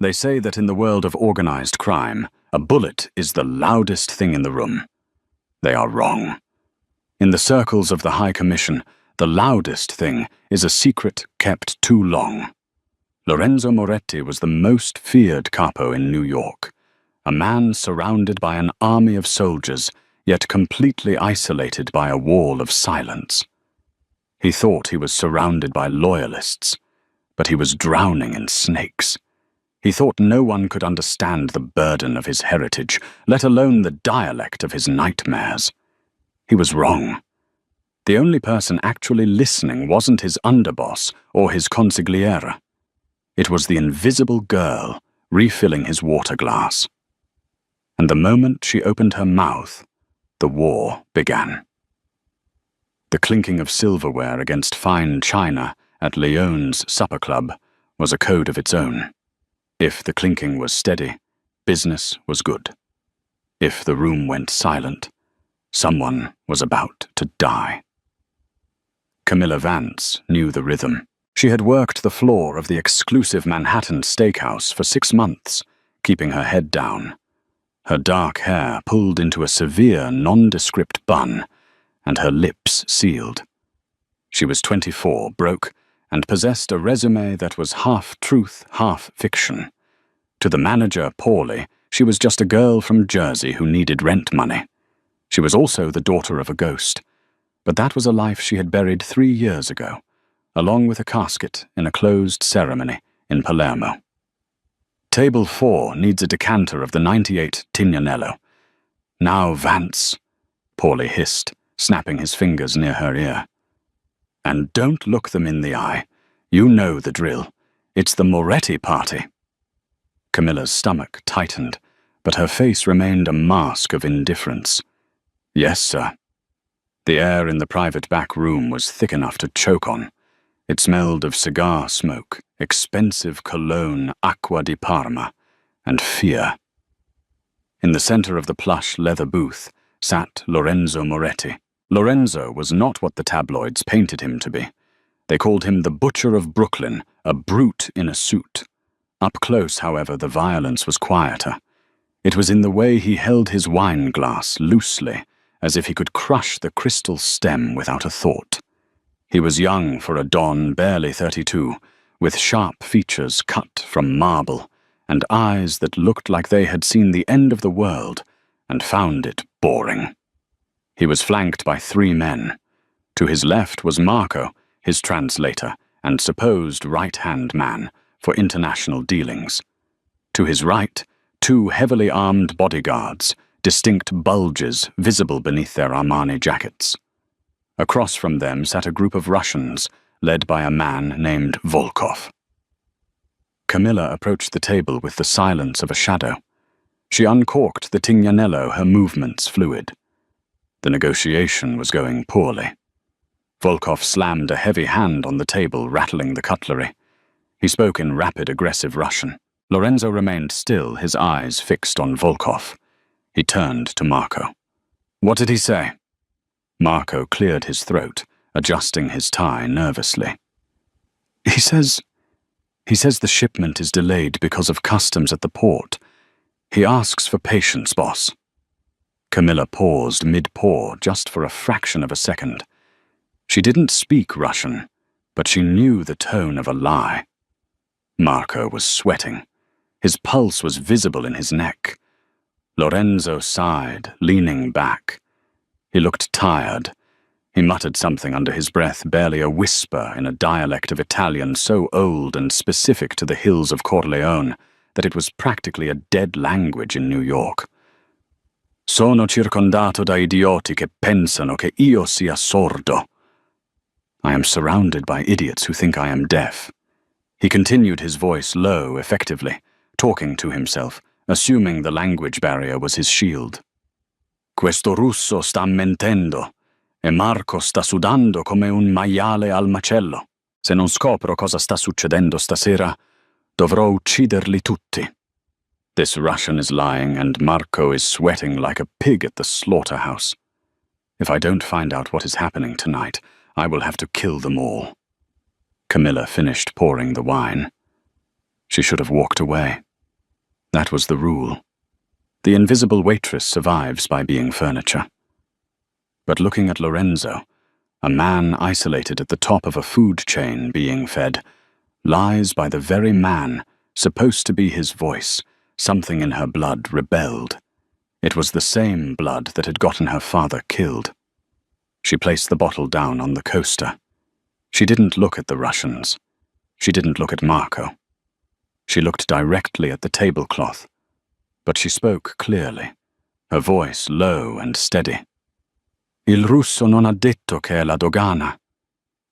They say that in the world of organized crime, a bullet is the loudest thing in the room. They are wrong. In the circles of the High Commission, the loudest thing is a secret kept too long. Lorenzo Moretti was the most feared capo in New York, a man surrounded by an army of soldiers, yet completely isolated by a wall of silence. He thought he was surrounded by loyalists, but he was drowning in snakes. He thought no one could understand the burden of his heritage, let alone the dialect of his nightmares. He was wrong. The only person actually listening wasn't his underboss or his consigliere. It was the invisible girl refilling his water glass. And the moment she opened her mouth, the war began. The clinking of silverware against fine china at Leone's supper club was a code of its own. If the clinking was steady, business was good. If the room went silent, someone was about to die. Camilla Vance knew the rhythm. She had worked the floor of the exclusive Manhattan steakhouse for 6 months, keeping her head down. Her dark hair pulled into a severe, nondescript bun, and her lips sealed. She was 24, broke, and possessed a resume that was half truth, half fiction. To the manager, Paulie, she was just a girl from Jersey who needed rent money. She was also the daughter of a ghost, but that was a life she had buried 3 years ago, along with a casket in a closed ceremony in Palermo. Table 4 needs a decanter of the '98 Tignanello. Now, Vance, Paulie hissed, snapping his fingers near her ear. And don't look them in the eye. You know the drill. It's the Moretti party. Camilla's stomach tightened, but her face remained a mask of indifference. Yes, sir. The air in the private back room was thick enough to choke on. It smelled of cigar smoke, expensive cologne, acqua di Parma, and fear. In the center of the plush leather booth sat Lorenzo Moretti. Lorenzo was not what the tabloids painted him to be. They called him the Butcher of Brooklyn, a brute in a suit. Up close, however, the violence was quieter. It was in the way he held his wine glass loosely, as if he could crush the crystal stem without a thought. He was young for a don, barely 32, with sharp features cut from marble, and eyes that looked like they had seen the end of the world and found it boring. He was flanked by 3 men. To his left was Marco, his translator and supposed right-hand man for international dealings. To his right, 2 heavily armed bodyguards, distinct bulges visible beneath their Armani jackets. Across from them sat a group of Russians, led by a man named Volkov. Camilla approached the table with the silence of a shadow. She uncorked the Tignanello, her movements fluid. The negotiation was going poorly. Volkov slammed a heavy hand on the table, rattling the cutlery. He spoke in rapid, aggressive Russian. Lorenzo remained still, his eyes fixed on Volkov. He turned to Marco. What did he say? Marco cleared his throat, adjusting his tie nervously. He says the shipment is delayed because of customs at the port. He asks for patience, boss. Camilla paused mid-pour just for a fraction of a second. She didn't speak Russian, but she knew the tone of a lie. Marco was sweating. His pulse was visible in his neck. Lorenzo sighed, leaning back. He looked tired. He muttered something under his breath, barely a whisper in a dialect of Italian so old and specific to the hills of Corleone that it was practically a dead language in New York. Sono circondato da idioti che pensano che io sia sordo. I am surrounded by idiots who think I am deaf. He continued, his voice low, effectively, talking to himself, assuming the language barrier was his shield. Questo russo sta mentendo, e Marco sta sudando come un maiale al macello. Se non scopro cosa sta succedendo stasera, dovrò ucciderli tutti. This Russian is lying, and Marco is sweating like a pig at the slaughterhouse. If I don't find out what is happening tonight, I will have to kill them all. Camilla finished pouring the wine. She should have walked away. That was the rule. The invisible waitress survives by being furniture. But looking at Lorenzo, a man isolated at the top of a food chain being fed, lies by the very man supposed to be his voice, something in her blood rebelled. It was the same blood that had gotten her father killed. She placed the bottle down on the coaster. She didn't look at the Russians. She didn't look at Marco. She looked directly at the tablecloth, but she spoke clearly, her voice low and steady. Il russo non ha detto che è la dogana.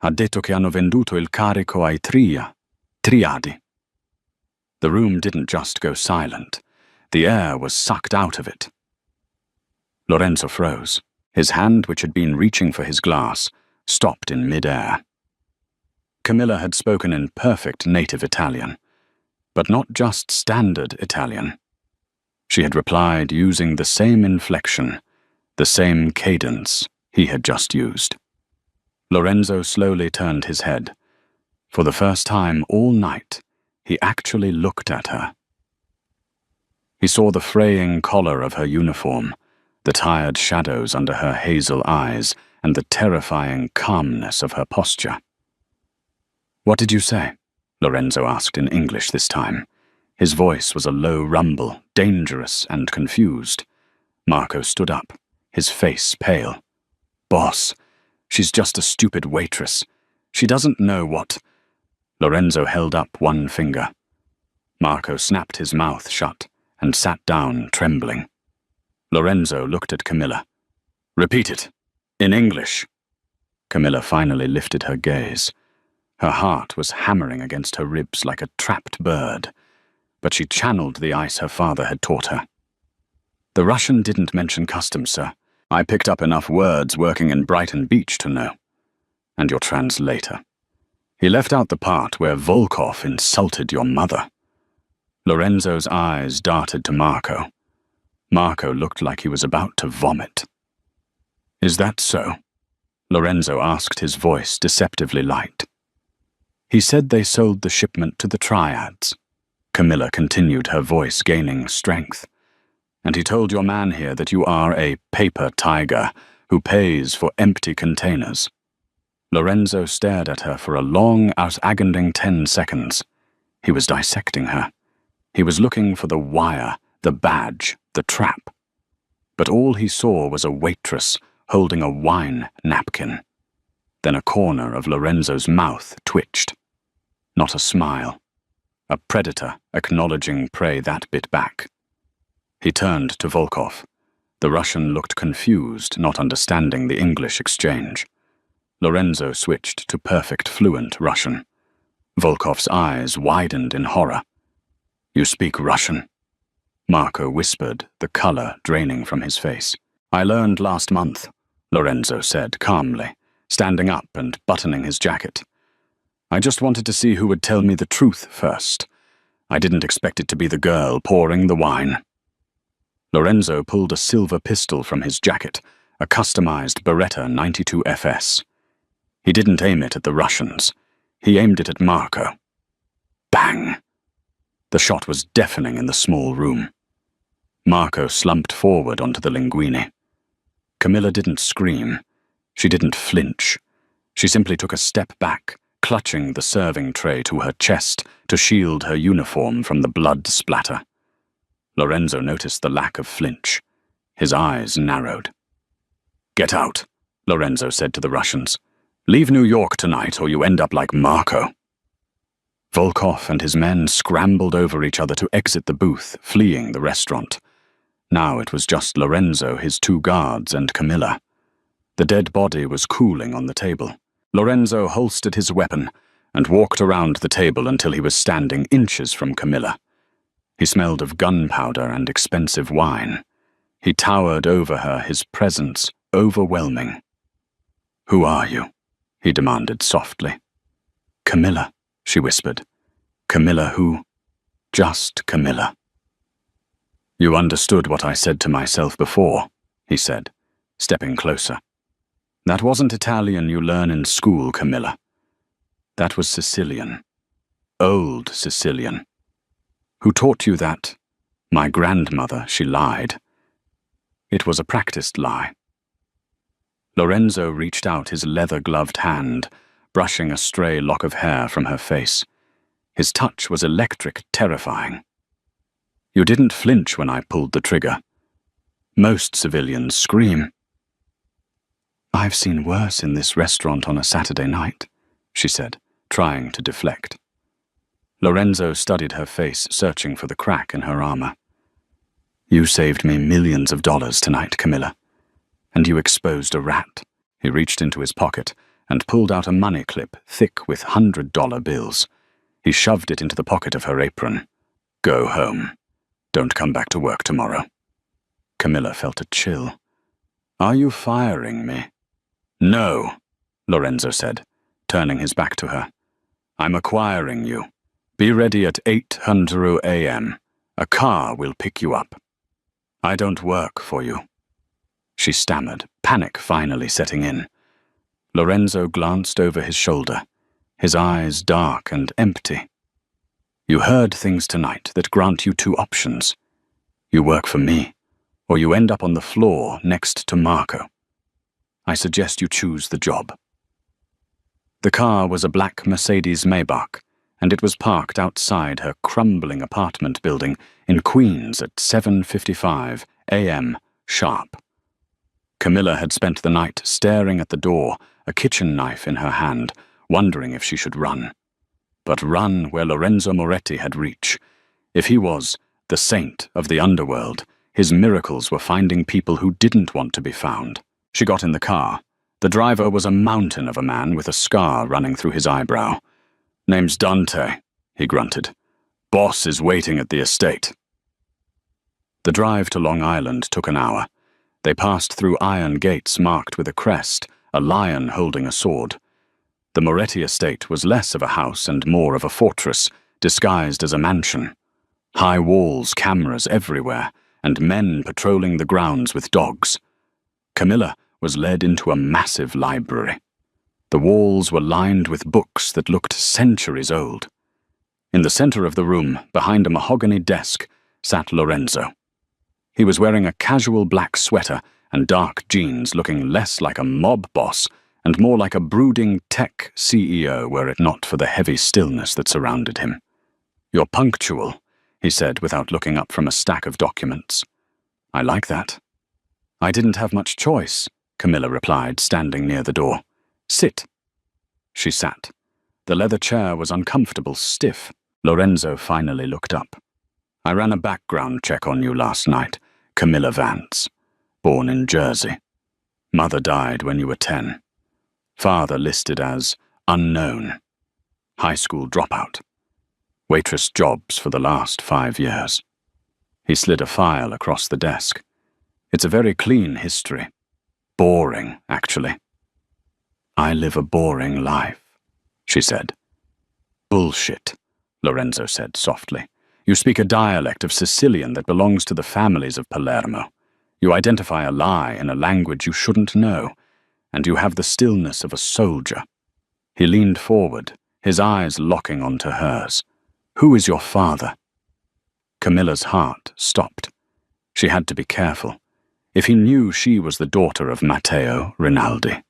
Ha detto che hanno venduto il carico ai triadi. The room didn't just go silent. The air was sucked out of it. Lorenzo froze. His hand, which had been reaching for his glass, stopped in mid-air. Camilla had spoken in perfect native Italian, but not just standard Italian. She had replied using the same inflection, the same cadence he had just used. Lorenzo slowly turned his head. For the first time all night, he actually looked at her. He saw the fraying collar of her uniform, the tired shadows under her hazel eyes, and the terrifying calmness of her posture. "What did you say?" Lorenzo asked in English this time. His voice was a low rumble, dangerous and confused. Marco stood up, his face pale. "Boss, she's just a stupid waitress. She doesn't know what—" Lorenzo held up one finger. Marco snapped his mouth shut and sat down, trembling. Lorenzo looked at Camilla. "Repeat it. In English." Camilla finally lifted her gaze. Her heart was hammering against her ribs like a trapped bird, but she channeled the ice her father had taught her. "The Russian didn't mention customs, sir. I picked up enough words working in Brighton Beach to know. And your translator. He left out the part where Volkov insulted your mother." Lorenzo's eyes darted to Marco. Marco looked like he was about to vomit. "Is that so?" Lorenzo asked, his voice deceptively light. "He said they sold the shipment to the triads." Camilla continued, her voice gaining strength. "And he told your man here that you are a paper tiger who pays for empty containers." Lorenzo stared at her for a long, outagonding 10 seconds. He was dissecting her. He was looking for the wire, the badge, the trap. But all he saw was a waitress holding a wine napkin. Then a corner of Lorenzo's mouth twitched. Not a smile. A predator acknowledging prey that bit back. He turned to Volkov. The Russian looked confused, not understanding the English exchange. Lorenzo switched to perfect fluent Russian. Volkov's eyes widened in horror. "You speak Russian?" Marco whispered, the color draining from his face. "I learned last month," Lorenzo said calmly, standing up and buttoning his jacket. "I just wanted to see who would tell me the truth first. I didn't expect it to be the girl pouring the wine." Lorenzo pulled a silver pistol from his jacket, a customized Beretta 92 FS. He didn't aim it at the Russians. He aimed it at Marco. Bang! The shot was deafening in the small room. Marco slumped forward onto the linguine. Camilla didn't scream. She didn't flinch. She simply took a step back, clutching the serving tray to her chest to shield her uniform from the blood splatter. Lorenzo noticed the lack of flinch. His eyes narrowed. "Get out," Lorenzo said to the Russians. "Leave New York tonight or you end up like Marco." Volkov and his men scrambled over each other to exit the booth, fleeing the restaurant. Now it was just Lorenzo, his 2 guards, and Camilla. The dead body was cooling on the table. Lorenzo holstered his weapon and walked around the table until he was standing inches from Camilla. He smelled of gunpowder and expensive wine. He towered over her, his presence overwhelming. "Who are you?" he demanded softly. "Camilla," she whispered. "Camilla who? Just Camilla." "You understood what I said to myself before," he said, stepping closer. "That wasn't Italian you learn in school, Camilla. That was Sicilian. Old Sicilian. Who taught you that? My grandmother, she lied. It was a practiced lie. Lorenzo reached out his leather-gloved hand, brushing a stray lock of hair from her face. His touch was electric, terrifying. You didn't flinch when I pulled the trigger. Most civilians scream. I've seen worse in this restaurant on a Saturday night, she said, trying to deflect. Lorenzo studied her face, searching for the crack in her armor. You saved me millions of dollars tonight, Camilla. And you exposed a rat. He reached into his pocket and pulled out a money clip thick with $100 bills. He shoved it into the pocket of her apron. Go home. Don't come back to work tomorrow. Camilla felt a chill. Are you firing me? No, Lorenzo said, turning his back to her. I'm acquiring you. Be ready at 8:00 a.m. A car will pick you up. I don't work for you. She stammered, panic finally setting in. Lorenzo glanced over his shoulder, his eyes dark and empty. You heard things tonight that grant you two options. You work for me, or you end up on the floor next to Marco. I suggest you choose the job. The car was a black Mercedes Maybach, and it was parked outside her crumbling apartment building in Queens at 7:55 a.m. sharp. Camilla had spent the night staring at the door, a kitchen knife in her hand, wondering if she should run. But run where Lorenzo Moretti had reach. If he was the saint of the underworld, his miracles were finding people who didn't want to be found. She got in the car. The driver was a mountain of a man with a scar running through his eyebrow. Name's Dante, he grunted. Boss is waiting at the estate. The drive to Long Island took an hour. They passed through iron gates marked with a crest, a lion holding a sword. The Moretti estate was less of a house and more of a fortress, disguised as a mansion. High walls, cameras everywhere, and men patrolling the grounds with dogs. Camilla was led into a massive library. The walls were lined with books that looked centuries old. In the center of the room, behind a mahogany desk, sat Lorenzo. He was wearing a casual black sweater and dark jeans, looking less like a mob boss and more like a brooding tech CEO were it not for the heavy stillness that surrounded him. You're punctual, he said without looking up from a stack of documents. I like that. I didn't have much choice, Camilla replied, standing near the door. Sit. She sat. The leather chair was uncomfortable, stiff. Lorenzo finally looked up. I ran a background check on you last night, Camilla Vance. Born in Jersey. Mother died when you were 10. Father listed as unknown. High school dropout. Waitress jobs for the last 5 years. He slid a file across the desk. It's a very clean history. Boring, actually. I live a boring life, she said. Bullshit, Lorenzo said softly. You speak a dialect of Sicilian that belongs to the families of Palermo. You identify a lie in a language you shouldn't know, and you have the stillness of a soldier. He leaned forward, his eyes locking onto hers. Who is your father? Camilla's heart stopped. She had to be careful. If he knew she was the daughter of Matteo Rinaldi.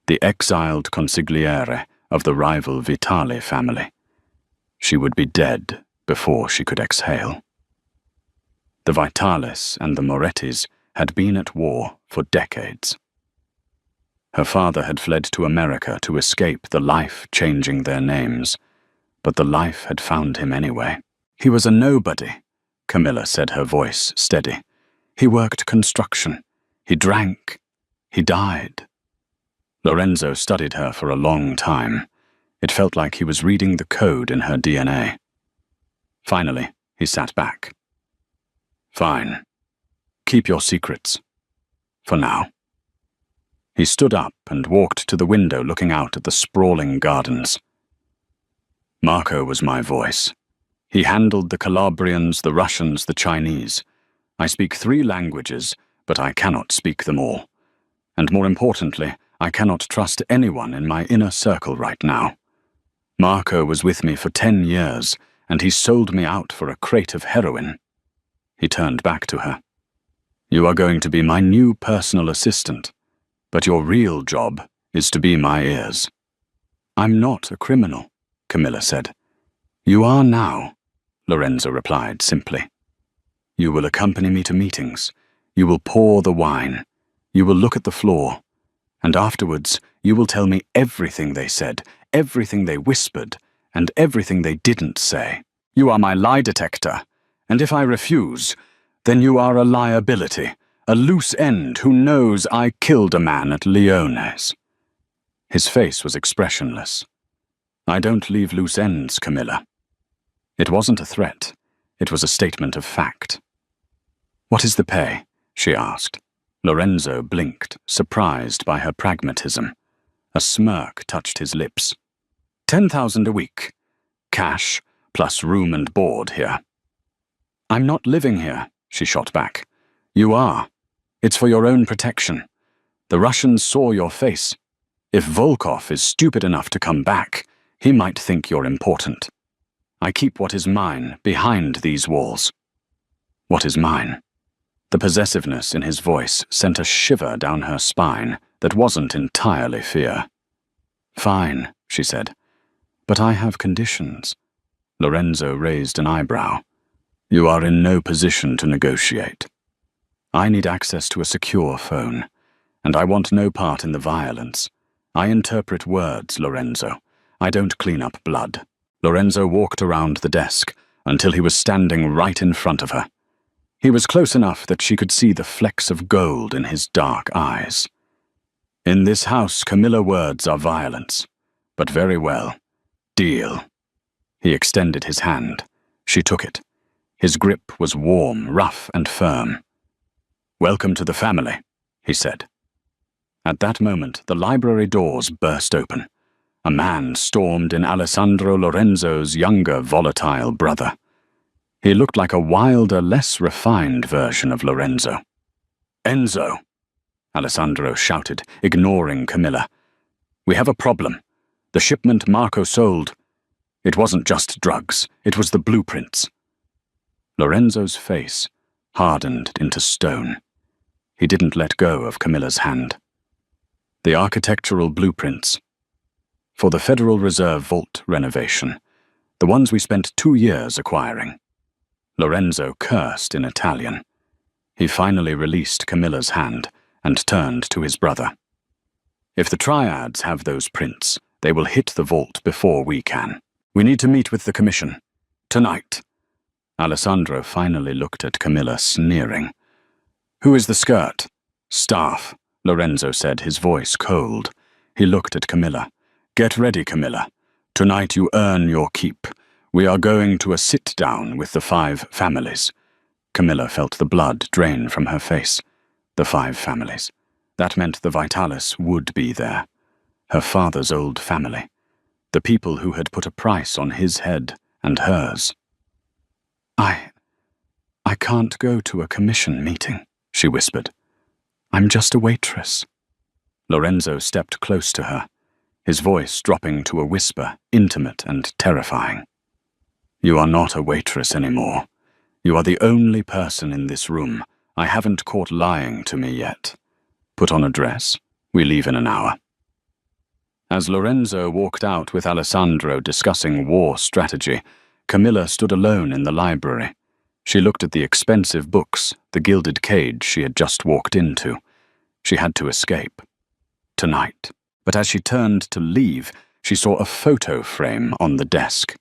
The exiled consigliere of the rival Vitale family. She would be dead before she could exhale. The Vitales and the Morettis had been at war for decades. Her father had fled to America to escape the life changing their names, but the life had found him anyway. He was a nobody, Camilla said, her voice steady. He worked construction. He drank. He died. Lorenzo studied her for a long time. It felt like he was reading the code in her DNA. Finally, he sat back. Fine. Keep your secrets. For now. He stood up and walked to the window looking out at the sprawling gardens. Marco was my voice. He handled the Calabrians, the Russians, the Chinese. I speak 3 languages, but I cannot speak them all. And more importantly, I cannot trust anyone in my inner circle right now. Marco was with me for 10 years, and he sold me out for a crate of heroin. He turned back to her. You are going to be my new personal assistant, but your real job is to be my ears. I'm not a criminal, Camilla said. You are now, Lorenzo replied simply. You will accompany me to meetings. You will pour the wine. You will look at the floor. And afterwards, you will tell me everything they said, everything they whispered, and everything they didn't say. You are my lie detector, and if I refuse, then you are a liability, a loose end who knows I killed a man at Leone's. His face was expressionless. I don't leave loose ends, Camilla. It wasn't a threat. It was a statement of fact. What is the pay? She asked. Lorenzo blinked, surprised by her pragmatism. A smirk touched his lips. 10,000 a week. Cash, plus room and board here. I'm not living here, she shot back. You are. It's for your own protection. The Russians saw your face. If Volkov is stupid enough to come back, he might think you're important. I keep what is mine behind these walls. What is mine? The possessiveness in his voice sent a shiver down her spine that wasn't entirely fear. Fine, she said, but I have conditions. Lorenzo raised an eyebrow. You are in no position to negotiate. I need access to a secure phone, and I want no part in the violence. I interpret words, Lorenzo. I don't clean up blood. Lorenzo walked around the desk until he was standing right in front of her. He was close enough that she could see the flecks of gold in his dark eyes. In this house, Camilla, words are violence. But very well. Deal. He extended his hand. She took it. His grip was warm, rough, and firm. Welcome to the family, he said. At that moment, the library doors burst open. A man stormed in Alessandro Lorenzo's younger, volatile brother. He looked like a wilder, less refined version of Lorenzo. Enzo, Alessandro shouted, ignoring Camilla. We have a problem. The shipment Marco sold. It wasn't just drugs, it was the blueprints. Lorenzo's face hardened into stone. He didn't let go of Camilla's hand. The architectural blueprints. For the Federal Reserve Vault renovation, the ones we spent 2 years acquiring. Lorenzo cursed in Italian. He finally released Camilla's hand and turned to his brother. If the triads have those prints, they will hit the vault before we can. We need to meet with the commission. Tonight. Alessandro finally looked at Camilla, sneering. Who is the skirt? Staff, Lorenzo said, his voice cold. He looked at Camilla. Get ready, Camilla. Tonight you earn your keep. We are going to a sit-down with the 5 families. Camilla felt the blood drain from her face. The 5 families. That meant the Vitalis would be there. Her father's old family. The people who had put a price on his head and hers. I can't go to a commission meeting, she whispered. I'm just a waitress. Lorenzo stepped close to her, his voice dropping to a whisper, intimate and terrifying. You are not a waitress anymore. You are the only person in this room I haven't caught lying to me yet. Put on a dress. We leave in an hour. As Lorenzo walked out with Alessandro discussing war strategy, Camilla stood alone in the library. She looked at the expensive books, the gilded cage she had just walked into. She had to escape. Tonight. But as she turned to leave, she saw a photo frame on the desk.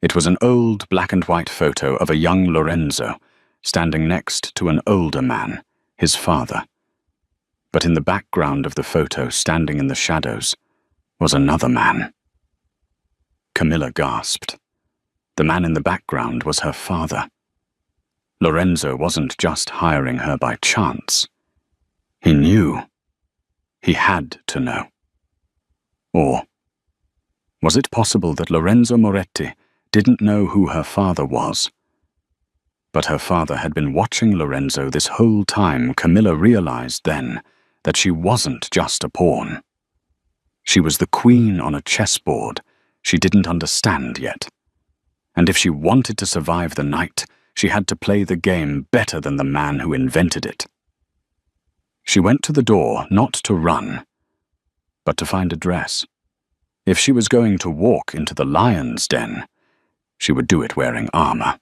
It was an old black-and-white photo of a young Lorenzo, standing next to an older man, his father. But in the background of the photo, standing in the shadows, was another man. Camilla gasped. The man in the background was her father. Lorenzo wasn't just hiring her by chance. He knew. He had to know. Or was it possible that Lorenzo Moretti didn't know who her father was? But her father had been watching Lorenzo this whole time. Camilla realized then that she wasn't just a pawn. She was the queen on a chessboard she didn't understand yet. And if she wanted to survive the night, She had to play the game better than the man who invented it. She went to the door not to run, but to find a dress. If she was going to walk into the lion's den, she would do it wearing armor.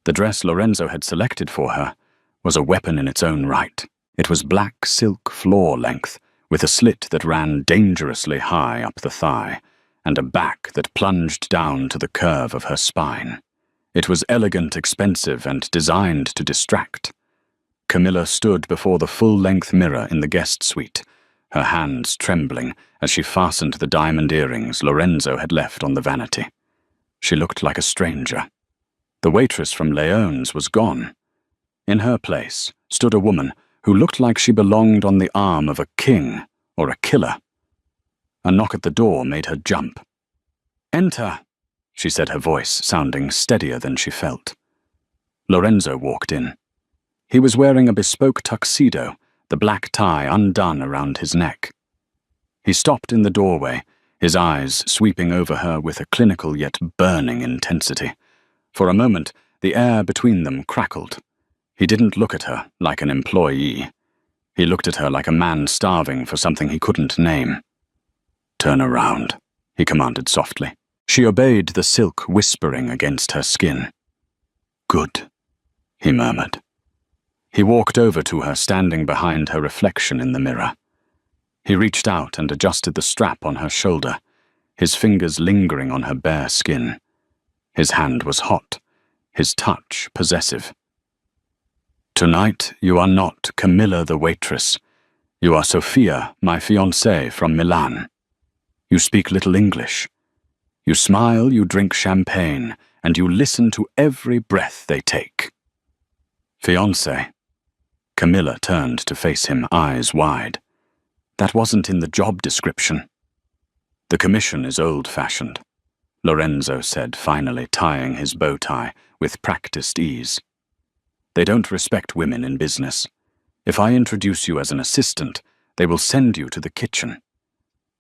The dress Lorenzo had selected for her was a weapon in its own right. It was black silk floor length, with a slit that ran dangerously high up the thigh, and a back that plunged down to the curve of her spine. It was elegant, expensive, and designed to distract. Camilla stood before the full-length mirror in the guest suite, her hands trembling as she fastened the diamond earrings Lorenzo had left on the vanity. She looked like a stranger. The waitress from Leone's was gone. In her place stood a woman who looked like she belonged on the arm of a king or a killer. A knock at the door made her jump. "Enter," she said, her voice sounding steadier than she felt. Lorenzo walked in. He was wearing a bespoke tuxedo, the black tie undone around his neck. He stopped in the doorway, his eyes sweeping over her with a clinical yet burning intensity. For a moment, the air between them crackled. He didn't look at her like an employee. He looked at her like a man starving for something he couldn't name. "Turn around," he commanded softly. She obeyed, the silk whispering against her skin. "Good," he murmured. He walked over to her, standing behind her reflection in the mirror. He reached out and adjusted the strap on her shoulder, his fingers lingering on her bare skin. His hand was hot, his touch possessive. "Tonight you are not Camilla the waitress. You are Sofia, my fiancée from Milan. You speak little English. You smile, you drink champagne, and you listen to every breath they take." "Fiancée?" Camilla turned to face him, eyes wide. "That wasn't in the job description." "The commission is old-fashioned," Lorenzo said, finally tying his bow tie with practiced ease. "They don't respect women in business. If I introduce you as an assistant, they will send you to the kitchen.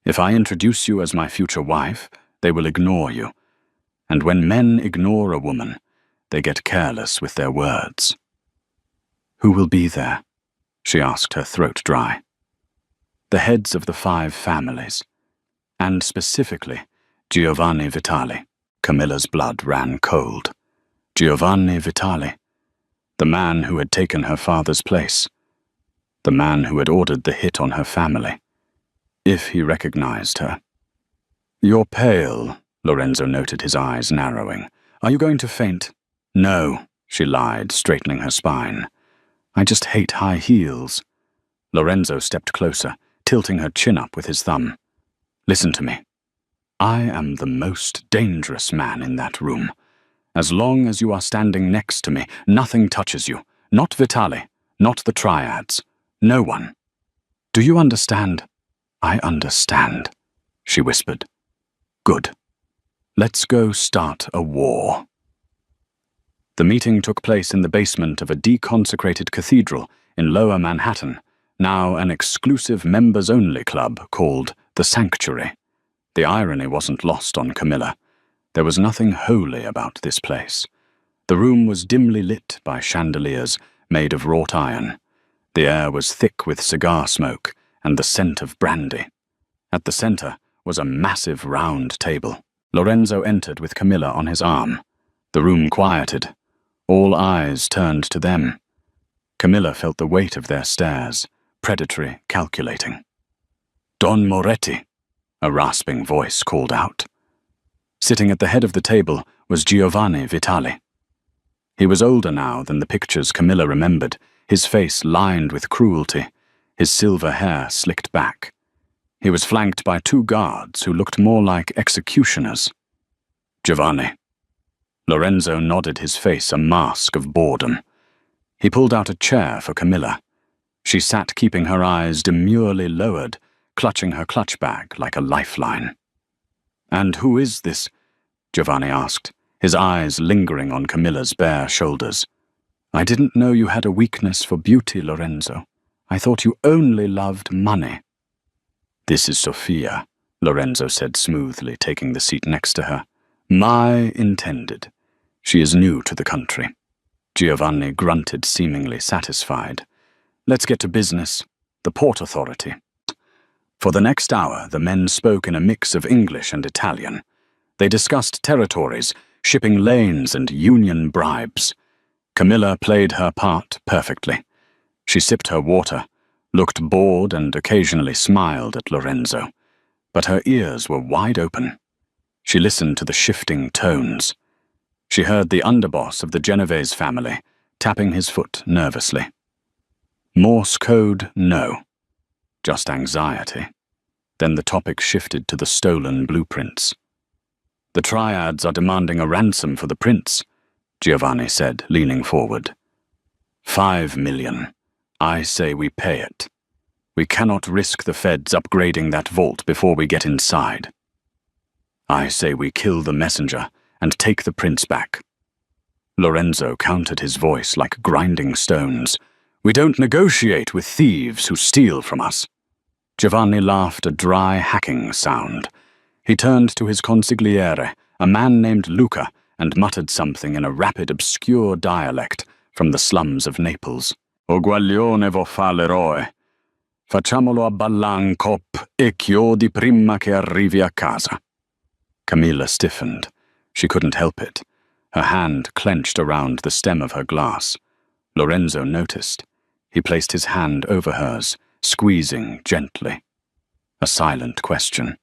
If I introduce you as my future wife, they will ignore you. And when men ignore a woman, they get careless with their words." "Who will be there?" she asked, her throat dry. "The heads of the 5 families, and specifically Giovanni Vitali." Camilla's blood ran cold. Giovanni Vitali, the man who had taken her father's place, the man who had ordered the hit on her family. If he recognized her. "You're pale," Lorenzo noted, his eyes narrowing. "Are you going to faint?" "No," she lied, straightening her spine. "I just hate high heels." Lorenzo stepped closer, tilting her chin up with his thumb. "Listen to me. I am the most dangerous man in that room. As long as you are standing next to me, nothing touches you. Not Vitali, not the triads. No one. Do you understand?" "I understand," she whispered. "Good. Let's go start a war." The meeting took place in the basement of a deconsecrated cathedral in Lower Manhattan, now an exclusive members-only club called The Sanctuary. The irony wasn't lost on Camilla. There was nothing holy about this place. The room was dimly lit by chandeliers made of wrought iron. The air was thick with cigar smoke and the scent of brandy. At the center was a massive round table. Lorenzo entered with Camilla on his arm. The room quieted. All eyes turned to them. Camilla felt the weight of their stares, predatory, calculating. "Don Moretti," a rasping voice called out. Sitting at the head of the table was Giovanni Vitali. He was older now than the pictures Camilla remembered, his face lined with cruelty, his silver hair slicked back. He was flanked by 2 guards who looked more like executioners. "Giovanni." Lorenzo nodded, his face a mask of boredom. He pulled out a chair for Camilla. She sat keeping her eyes demurely lowered, clutching her clutch bag like a lifeline. "And who is this?" Giovanni asked, his eyes lingering on Camilla's bare shoulders. "I didn't know you had a weakness for beauty, Lorenzo. I thought you only loved money." "This is Sofia," Lorenzo said smoothly, taking the seat next to her. "My intended. She is new to the country. Giovanni grunted, seemingly satisfied. Let's get to business. The Port Authority. For the next hour, the men spoke in a mix of English and Italian. They discussed territories, shipping lanes, and union bribes. Camilla played her part perfectly. She sipped her water, looked bored, and occasionally smiled at Lorenzo. But her ears were wide open. She listened to the shifting tones. She heard the underboss of the Genovese family tapping his foot nervously. Morse code, no. Just anxiety. Then the topic shifted to the stolen blueprints. The triads are demanding a ransom for the prince, Giovanni said, leaning forward. 5 million. I say we pay it. We cannot risk the feds upgrading that vault before we get inside. I say we kill the messenger and take the prince back. Lorenzo countered, his voice like grinding stones. We don't negotiate with thieves who steal from us. Giovanni laughed, a dry, hacking sound. He turned to his consigliere, a man named Luca, and muttered something in a rapid, obscure dialect from the slums of Naples. O guaglione vo fa l'eroe. Facciamolo a ballan cop e chiodi prima che arrivi a casa. Camilla stiffened. She couldn't help it. Her hand clenched around the stem of her glass. Lorenzo noticed. He placed his hand over hers, squeezing gently. A silent question.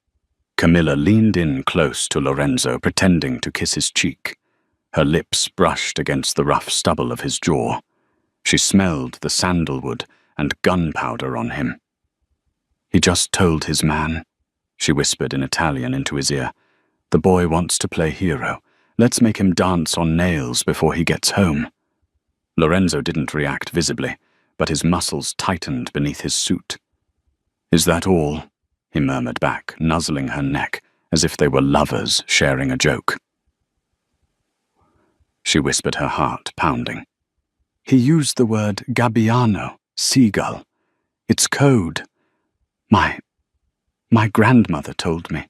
Camilla leaned in close to Lorenzo, pretending to kiss his cheek. Her lips brushed against the rough stubble of his jaw. She smelled the sandalwood and gunpowder on him. He just told his man, she whispered in Italian into his ear. The boy wants to play hero. Let's make him dance on nails before he gets home. Lorenzo didn't react visibly, but his muscles tightened beneath his suit. Is that all? He murmured back, nuzzling her neck, as if they were lovers sharing a joke. She whispered, her heart pounding. He used the word gabbiano, seagull. It's code. My grandmother told me.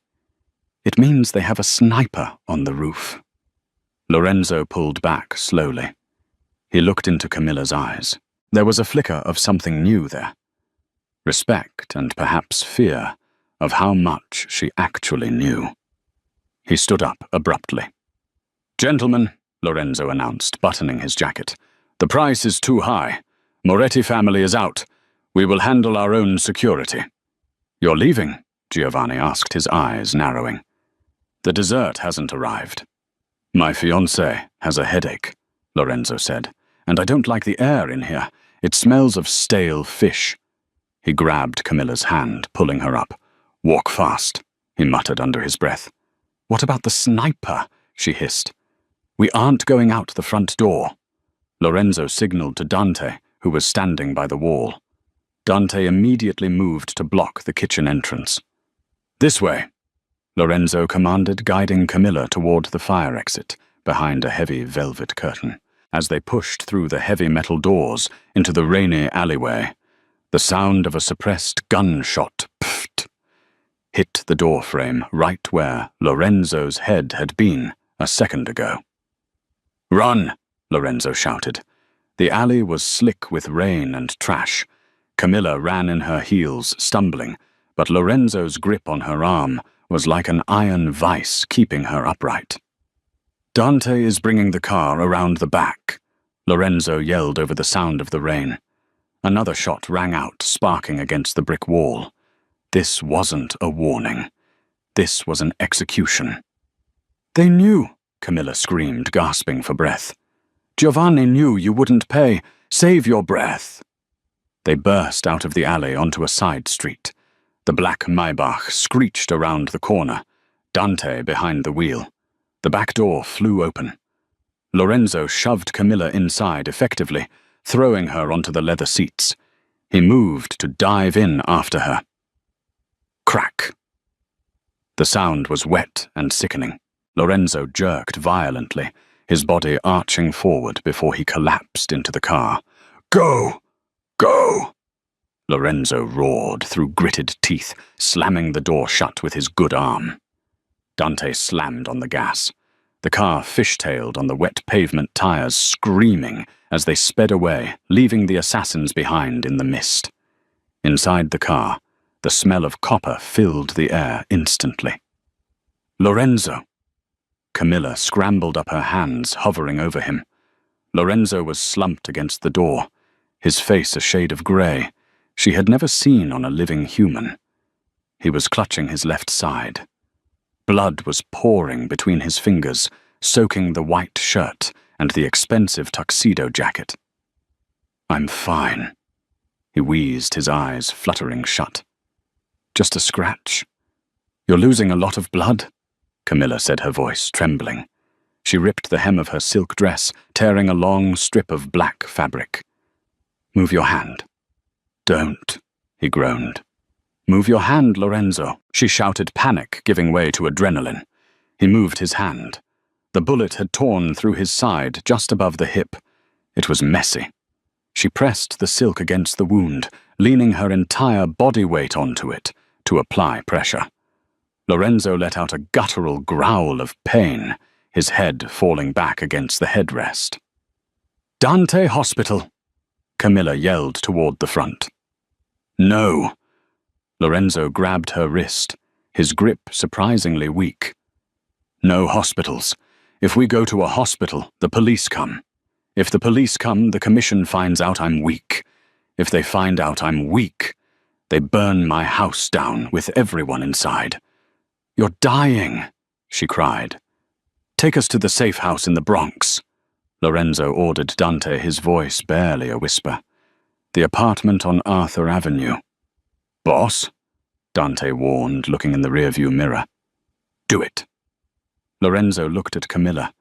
It means they have a sniper on the roof. Lorenzo pulled back slowly. He looked into Camilla's eyes. There was a flicker of something new there. Respect and perhaps fear of how much she actually knew. He stood up abruptly. Gentlemen, Lorenzo announced, buttoning his jacket. The price is too high. Moretti family is out. We will handle our own security. You're leaving? Giovanni asked, his eyes narrowing. The dessert hasn't arrived. My fiancée has a headache, Lorenzo said, and I don't like the air in here. It smells of stale fish. He grabbed Camilla's hand, pulling her up. Walk fast, he muttered under his breath. What about the sniper? She hissed. We aren't going out the front door. Lorenzo signaled to Dante, who was standing by the wall. Dante immediately moved to block the kitchen entrance. This way, Lorenzo commanded, guiding Camilla toward the fire exit, behind a heavy velvet curtain. As they pushed through the heavy metal doors into the rainy alleyway, the sound of a suppressed gunshot, pfft, hit the doorframe right where Lorenzo's head had been a second ago. Run! Lorenzo shouted. The alley was slick with rain and trash. Camilla ran in her heels, stumbling, but Lorenzo's grip on her arm was like an iron vice keeping her upright. Dante is bringing the car around the back, Lorenzo yelled over the sound of the rain. Another shot rang out, sparking against the brick wall. This wasn't a warning. This was an execution. They knew, Camilla screamed, gasping for breath. Giovanni knew you wouldn't pay. Save your breath. They burst out of the alley onto a side street. The black Maybach screeched around the corner, Dante behind the wheel. The back door flew open. Lorenzo shoved Camilla inside effectively, throwing her onto the leather seats. He moved to dive in after her. Crack. The sound was wet and sickening. Lorenzo jerked violently, his body arching forward before he collapsed into the car. Go! Go! Lorenzo roared through gritted teeth, slamming the door shut with his good arm. Dante slammed on the gas. The car fishtailed on the wet pavement tires, screaming as they sped away, leaving the assassins behind in the mist. Inside the car, the smell of copper filled the air instantly. Lorenzo! Camilla scrambled up her hands, hovering over him. Lorenzo was slumped against the door, his face a shade of grey, she had never seen on a living human. He was clutching his left side. Blood was pouring between his fingers, soaking the white shirt and the expensive tuxedo jacket. "I'm fine." He wheezed, his eyes fluttering shut. "Just a scratch." "You're losing a lot of blood," Camilla said, her voice trembling. She ripped the hem of her silk dress, tearing a long strip of black fabric. "Move your hand." "Don't," he groaned. "Move your hand, Lorenzo," she shouted, panic giving way to adrenaline. He moved his hand. The bullet had torn through his side, just above the hip. It was messy. She pressed the silk against the wound, leaning her entire body weight onto it to apply pressure. Lorenzo let out a guttural growl of pain, his head falling back against the headrest. "Dante Hospital!" Camilla yelled toward the front. "No!" Lorenzo grabbed her wrist, his grip surprisingly weak. "No hospitals. If we go to a hospital, the police come. If the police come, the commission finds out I'm weak. If they find out I'm weak, they burn my house down with everyone inside. You're dying," she cried. "Take us to the safe house in the Bronx," Lorenzo ordered Dante, his voice barely a whisper. "The apartment on Arthur Avenue." "Boss?" Dante warned, looking in the rearview mirror. "Do it." Lorenzo looked at Camilla.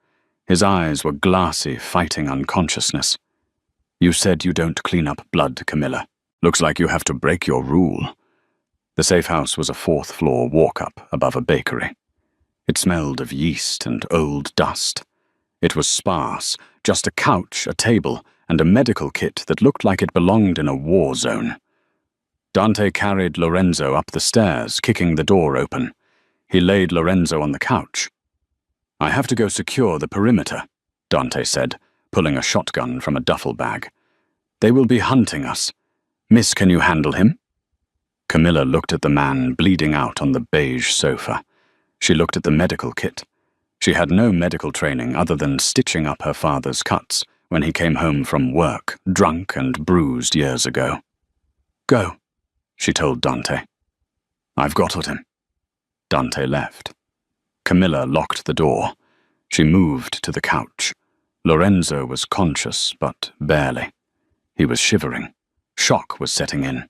His eyes were glassy, fighting unconsciousness. "You said you don't clean up blood, Camilla. Looks like you have to break your rule." The safe house was a fourth-floor walk-up above a bakery. It smelled of yeast and old dust. It was sparse, just a couch, a table, and a medical kit that looked like it belonged in a war zone. Dante carried Lorenzo up the stairs, kicking the door open. He laid Lorenzo on the couch. "I have to go secure the perimeter," Dante said, pulling a shotgun from a duffel bag. "They will be hunting us. Miss, can you handle him?" Camilla looked at the man bleeding out on the beige sofa. She looked at the medical kit. She had no medical training other than stitching up her father's cuts when he came home from work, drunk and bruised years ago. "Go," she told Dante. "I've got him." Dante left. Camilla locked the door. She moved to the couch. Lorenzo was conscious, but barely. He was shivering. Shock was setting in.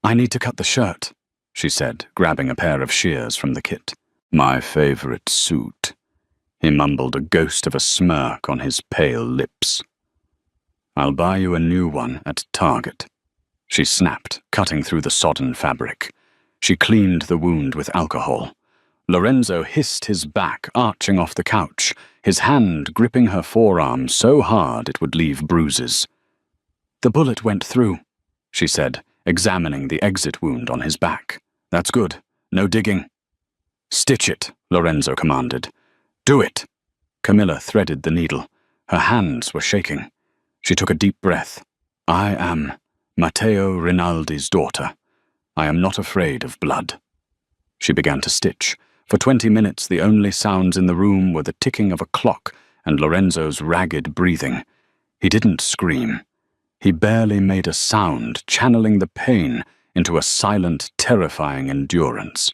"I need to cut the shirt," she said, grabbing a pair of shears from the kit. "My favorite suit." He mumbled, a ghost of a smirk on his pale lips. "I'll buy you a new one at Target." She snapped, cutting through the sodden fabric. She cleaned the wound with alcohol. Lorenzo hissed his back, arching off the couch, his hand gripping her forearm so hard it would leave bruises. "The bullet went through," she said, examining the exit wound on his back. "That's good. No digging." "Stitch it," Lorenzo commanded. "Do it." Camilla threaded the needle. Her hands were shaking. She took a deep breath. "I am Matteo Rinaldi's daughter. I am not afraid of blood." She began to stitch. For 20 minutes, the only sounds in the room were the ticking of a clock and Lorenzo's ragged breathing. He didn't scream. He barely made a sound, channeling the pain into a silent, terrifying endurance.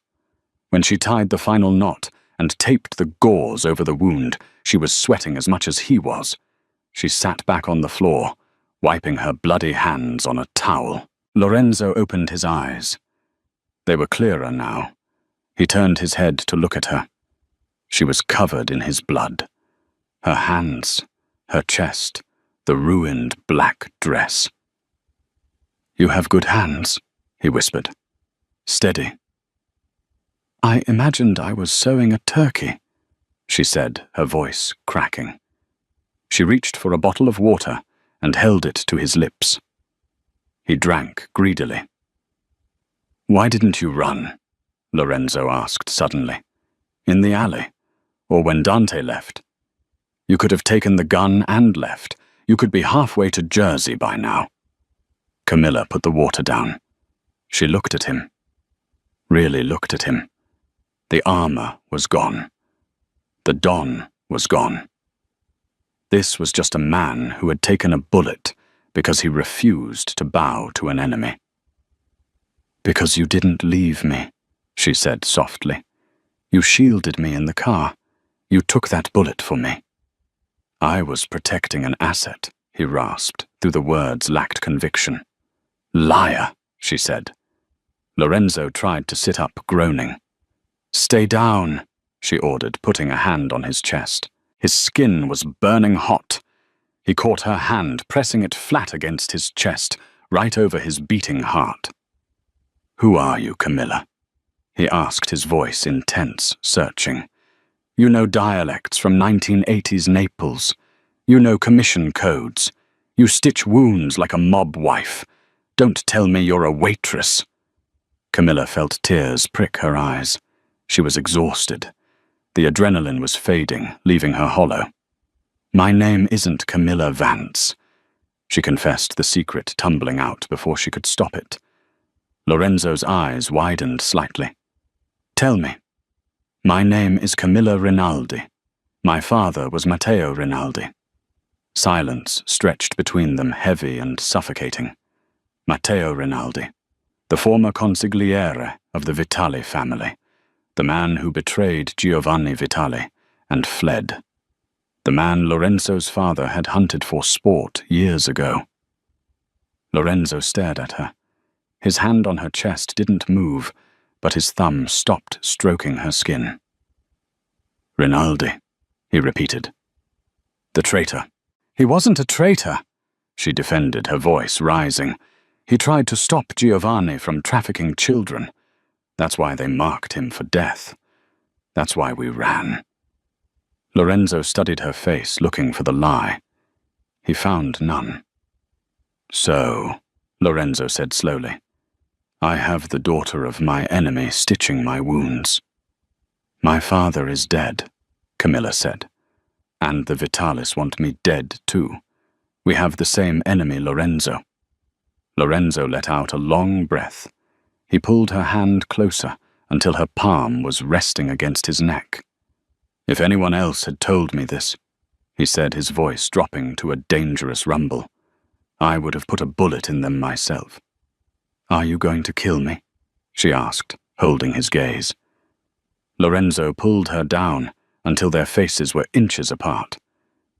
When she tied the final knot and taped the gauze over the wound, she was sweating as much as he was. She sat back on the floor, wiping her bloody hands on a towel. Lorenzo opened his eyes. They were clearer now. He turned his head to look at her. She was covered in his blood. Her hands, her chest, the ruined black dress. "You have good hands," he whispered. "Steady." "I imagined I was sewing a turkey," she said, her voice cracking. She reached for a bottle of water and held it to his lips. He drank greedily. "Why didn't you run?" Lorenzo asked suddenly. "In the alley? Or when Dante left. You could have taken the gun and left. You could be halfway to Jersey by now. Camilla put the water down. She looked at him. Really looked at him. The armor was gone. The Don was gone. This was just a man who had taken a bullet because he refused to bow to an enemy. "Because you didn't leave me," she said softly. "You shielded me in the car. You took that bullet for me." "I was protecting an asset," he rasped, though the words lacked conviction. "Liar," she said. Lorenzo tried to sit up, groaning. "Stay down," she ordered, putting a hand on his chest. His skin was burning hot. He caught her hand, pressing it flat against his chest, right over his beating heart. "Who are you, Camilla?" he asked, his voice intense, searching. "You know dialects from 1980s Naples. You know commission codes. You stitch wounds like a mob wife. Don't tell me you're a waitress." Camilla felt tears prick her eyes. She was exhausted. The adrenaline was fading, leaving her hollow. "My name isn't Camilla Vance," she confessed, the secret tumbling out before she could stop it. Lorenzo's eyes widened slightly. "Tell me." "My name is Camilla Rinaldi. My father was Matteo Rinaldi." Silence stretched between them, heavy and suffocating. Matteo Rinaldi, the former consigliere of the Vitali family, the man who betrayed Giovanni Vitali and fled. The man Lorenzo's father had hunted for sport years ago. Lorenzo stared at her. His hand on her chest didn't move, but his thumb stopped stroking her skin. "Rinaldi," he repeated. "The traitor." "He wasn't a traitor," she defended, her voice rising. "He tried to stop Giovanni from trafficking children. That's why they marked him for death. That's why we ran." Lorenzo studied her face, looking for the lie. He found none. "So," Lorenzo said slowly, "I have the daughter of my enemy stitching my wounds." "My father is dead," Camilla said. "And the Vitalis want me dead too. We have the same enemy, Lorenzo." Lorenzo let out a long breath. He pulled her hand closer until her palm was resting against his neck. "If anyone else had told me this," he said, his voice dropping to a dangerous rumble, "I would have put a bullet in them myself." "Are you going to kill me?" she asked, holding his gaze. Lorenzo pulled her down until their faces were inches apart.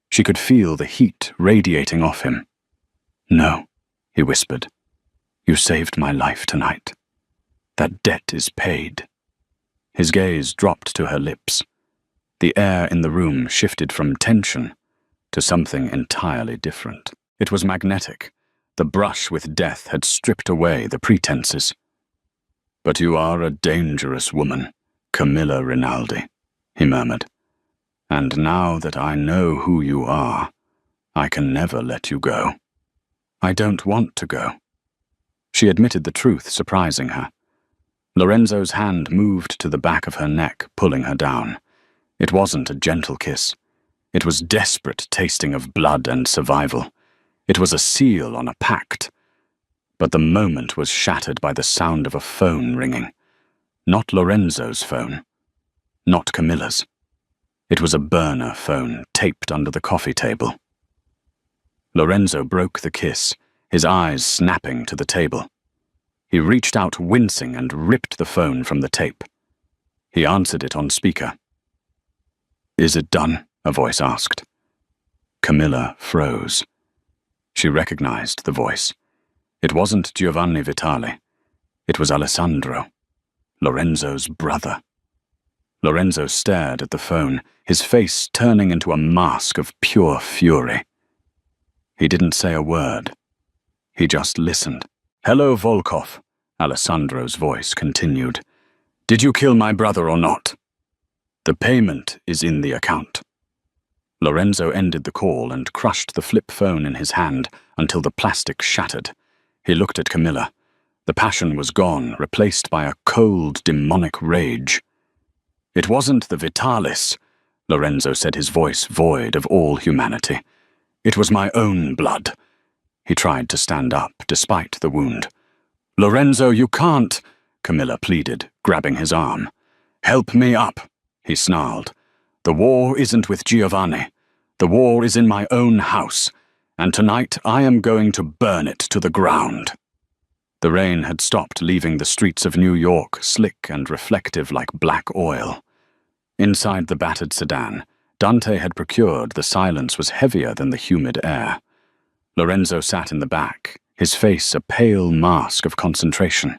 She could feel the heat radiating off him. "No," he whispered. "You saved my life tonight. That debt is paid." His gaze dropped to her lips. The air in the room shifted from tension to something entirely different. It was magnetic. The brush with death had stripped away the pretenses. "But you are a dangerous woman, Camilla Rinaldi," he murmured. "And now that I know who you are, I can never let you go." "I don't want to go." She admitted the truth, surprising her. Lorenzo's hand moved to the back of her neck, pulling her down. It wasn't a gentle kiss. It was desperate tasting of blood and survival. It was a seal on a pact. But the moment was shattered by the sound of a phone ringing. Not Lorenzo's phone. Not Camilla's. It was a burner phone taped under the coffee table. Lorenzo broke the kiss, his eyes snapping to the table. He reached out, wincing, and ripped the phone from the tape. He answered it on speaker. "Is it done?" a voice asked. Camilla froze. She recognized the voice. It wasn't Giovanni Vitali. It was Alessandro, Lorenzo's brother. Lorenzo stared at the phone, his face turning into a mask of pure fury. He didn't say a word. He just listened. "Hello, Volkov," Alessandro's voice continued. "Did you kill my brother or not? The payment is in the account." Lorenzo ended the call and crushed the flip phone in his hand until the plastic shattered. He looked at Camilla. The passion was gone, replaced by a cold, demonic rage. "It wasn't the Vitalis. Lorenzo said, his voice void of all humanity. It was my own blood. He tried to stand up, despite the wound. Lorenzo, you can't, Camilla pleaded, grabbing his arm. Help me up, he snarled. The war isn't with Giovanni. The war is in my own house, and tonight I am going to burn it to the ground. The rain had stopped, leaving the streets of New York slick and reflective like black oil. Inside the battered sedan, Dante had procured the silence was heavier than the humid air. Lorenzo sat in the back, his face a pale mask of concentration.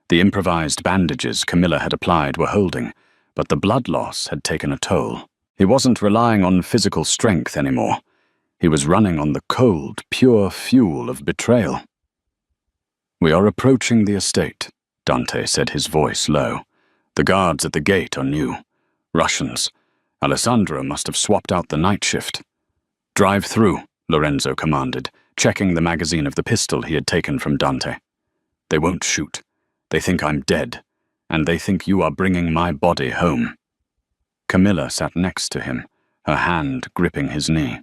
The improvised bandages Camilla had applied were holding, but the blood loss had taken a toll. He wasn't relying on physical strength anymore. He was running on the cold, pure fuel of betrayal. We are approaching the estate, Dante said, his voice low. The guards at the gate are new. Russians. Alessandro must have swapped out the night shift. Drive through, Lorenzo commanded, checking the magazine of the pistol he had taken from Dante. They won't shoot. They think I'm dead, and they think you are bringing my body home. Camilla sat next to him, her hand gripping his knee.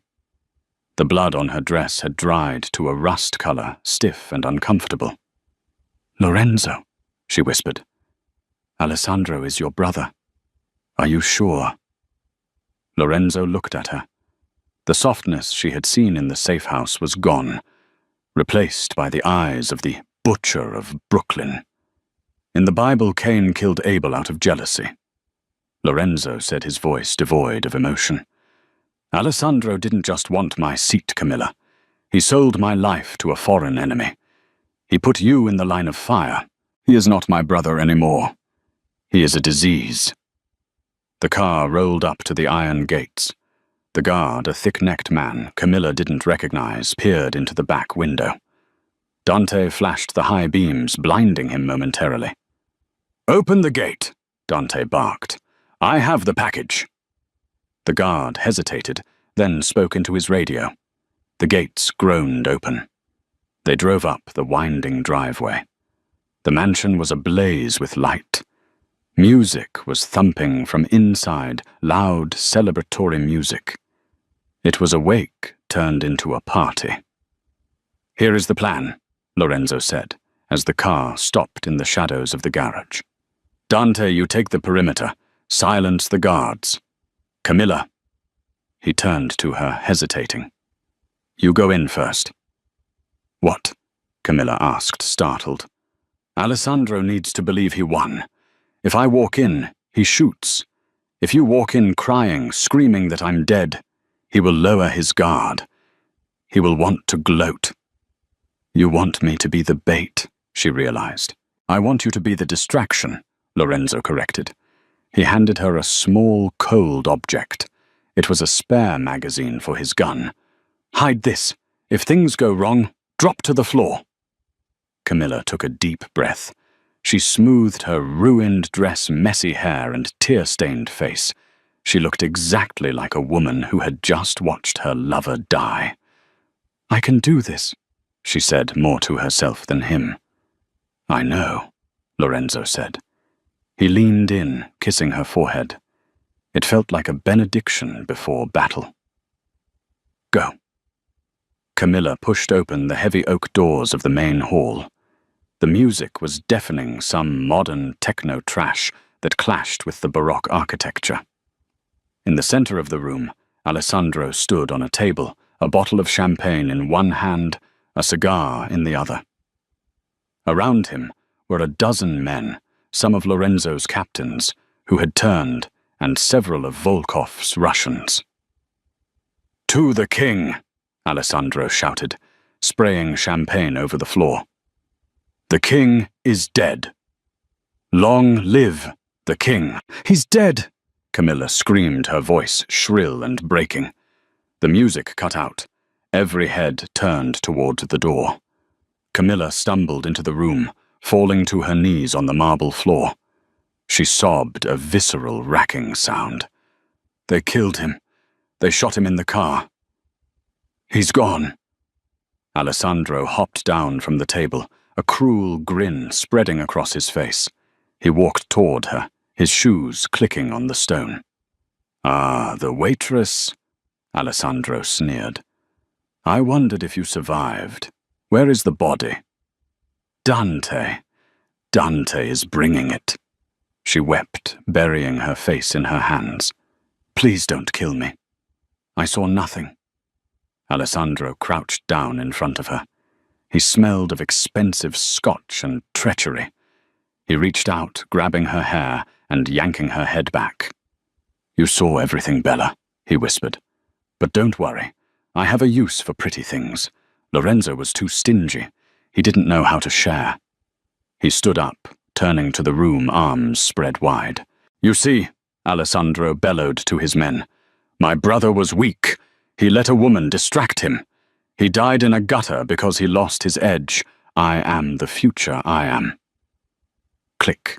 The blood on her dress had dried to a rust color, stiff and uncomfortable. Lorenzo, she whispered. Alessandro is your brother. Are you sure? Lorenzo looked at her. The softness she had seen in the safe house was gone, replaced by the eyes of the butcher of Brooklyn. In the Bible, Cain killed Abel out of jealousy. Lorenzo said, his voice devoid of emotion. Alessandro didn't just want my seat, Camilla. He sold my life to a foreign enemy. He put you in the line of fire. He is not my brother anymore. He is a disease. The car rolled up to the iron gates. The guard, a thick-necked man Camilla didn't recognize, peered into the back window. Dante flashed the high beams, blinding him momentarily. Open the gate, Dante barked. I have the package. The guard hesitated, then spoke into his radio. The gates groaned open. They drove up the winding driveway. The mansion was ablaze with light. Music was thumping from inside, loud, celebratory music. It was a wake turned into a party. Here is the plan, Lorenzo said, as the car stopped in the shadows of the garage. Dante, you take the perimeter. Silence the guards. Camilla. He turned to her, hesitating. You go in first. What? Camilla asked, startled. Alessandro needs to believe he won. If I walk in, he shoots. If you walk in crying, screaming that I'm dead, he will lower his guard. He will want to gloat. You want me to be the bait, she realized. I want you to be the distraction, Lorenzo corrected. He handed her a small, cold object. It was a spare magazine for his gun. Hide this. If things go wrong, drop to the floor. Camilla took a deep breath. She smoothed her ruined dress, messy hair, and tear-stained face. She looked exactly like a woman who had just watched her lover die. I can do this, she said, more to herself than him. I know, Lorenzo said. He leaned in, kissing her forehead. It felt like a benediction before battle. Go. Camilla pushed open the heavy oak doors of the main hall. The music was deafening, some modern techno trash that clashed with the Baroque architecture. In the center of the room, Alessandro stood on a table, a bottle of champagne in one hand, a cigar in the other. Around him were a dozen men, some of Lorenzo's captains, who had turned, and several of Volkov's Russians. To the king, Alessandro shouted, spraying champagne over the floor. The king is dead. Long live the king. He's dead, Camilla screamed, her voice shrill and breaking. The music cut out. Every head turned toward the door. Camilla stumbled into the room, falling to her knees on the marble floor. She sobbed, a visceral, racking sound. They killed him. They shot him in the car. He's gone. Alessandro hopped down from the table, a cruel grin spreading across his face. He walked toward her, his shoes clicking on the stone. Ah, the waitress, Alessandro sneered. I wondered if you survived. Where is the body? Dante. Dante is bringing it. She wept, burying her face in her hands. Please don't kill me. I saw nothing. Alessandro crouched down in front of her. He smelled of expensive scotch and treachery. He reached out, grabbing her hair and yanking her head back. You saw everything, Bella, he whispered. But don't worry. I have a use for pretty things. Lorenzo was too stingy. He didn't know how to share. He stood up, turning to the room, arms spread wide. You see, Alessandro bellowed to his men. My brother was weak. He let a woman distract him. He died in a gutter because he lost his edge. I am the future I am. Click.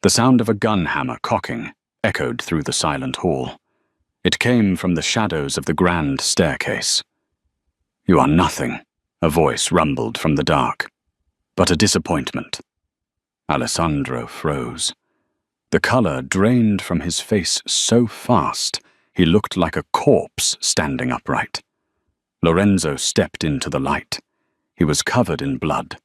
The sound of a gun hammer cocking echoed through the silent hall. It came from the shadows of the grand staircase. You are nothing, a voice rumbled from the dark. But a disappointment. Alessandro froze. The color drained from his face so fast, he looked like a corpse standing upright. Lorenzo stepped into the light. He was covered in blood.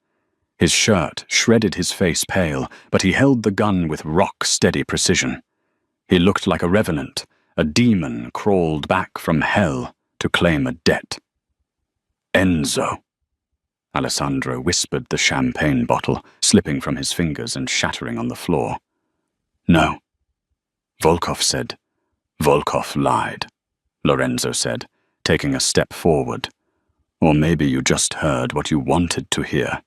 His shirt shredded his face pale, but he held the gun with rock-steady precision. He looked like a revenant, a demon crawled back from hell to claim a debt. Enzo. Alessandro whispered the champagne bottle, slipping from his fingers and shattering on the floor. No. Volkov said. Volkov lied, Lorenzo said, taking a step forward. Or maybe you just heard what you wanted to hear.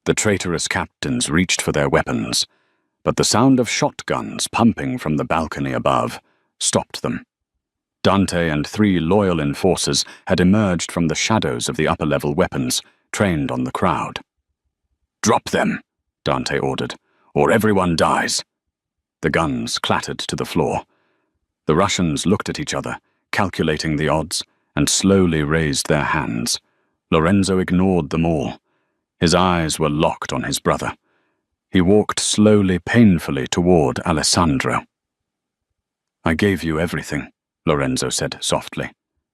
The traitorous captains reached for their weapons, but the sound of shotguns pumping from the balcony above stopped them. Dante and 3 loyal enforcers had emerged from the shadows of the upper-level weapons, trained on the crowd. Drop them, Dante ordered, or everyone dies. The guns clattered to the floor. The Russians looked at each other, calculating the odds, and slowly raised their hands. Lorenzo ignored them all. His eyes were locked on his brother. He walked slowly, painfully toward Alessandro. I gave you everything, Lorenzo said softly.